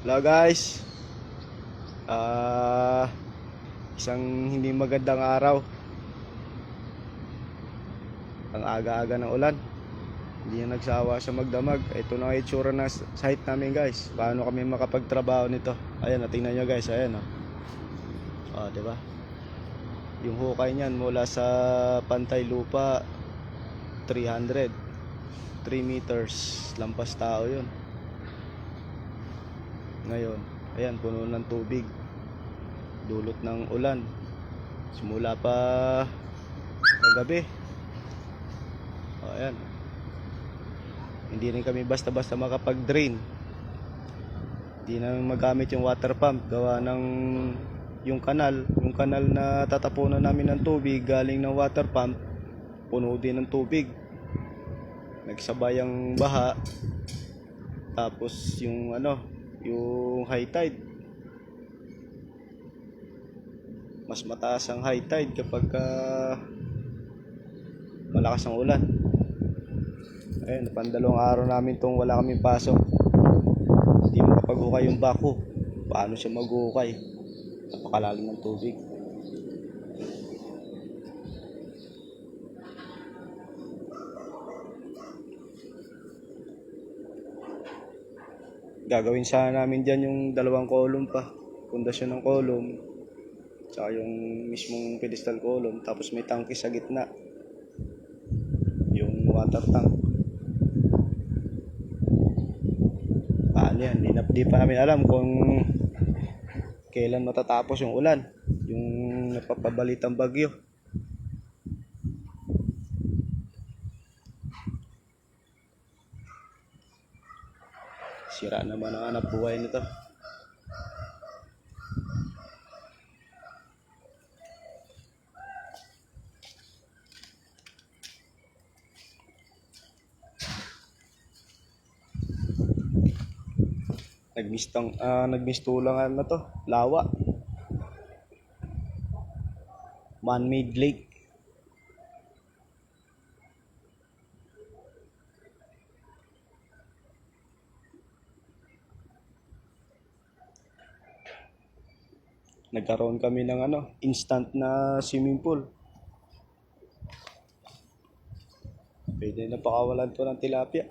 Hello guys. Ah, Isang hindi magandang araw. Ang aga-aga ng ulan. Hindi na nagsawa sa magdamag. Ito na ang itsura ng site namin guys. Paano kami makapagtrabaho nito? Ayan, tingnan nyo guys. Ayan oh. Oh, 'di ba? Yung hukay niyan mula sa Pantay Lupa 300 3 meters. Lampas tao 'yun. Ngayon, ayan, puno ng tubig. Dulot ng ulan. Simula pa kagabi. O, ayan. Hindi rin kami basta-basta makapag-drain. Hindi namin magamit yung water pump. Gawa ng yung kanal na tatapunan namin ng tubig galing ng water pump, puno din ng tubig. Nagsabay ang baha. Tapos yung yung high tide. Mas mataas ang high tide kapag malakas ang ulan. Ayun, pandalawang araw namin tong wala kaming pasok. Hindi makapag-hukay yung bako. Paano siya mag-hukay? Napakalalim ng tubig. Gagawin sana namin dyan yung dalawang column pa. Pundasyon ng column. Tsaka yung mismong pedestal column. Tapos may tangke sa gitna. Yung water tank. Paano yan? Di pa namin alam kung kailan matatapos yung ulan. Yung napapabalitang bagyo. Sira naman ang anak buhay nito. Nagmistulangan na to. Lawa. Man-made lake. Nagkaroon kami ng instant na swimming pool. Pwede na pakawalan to ng tilapia.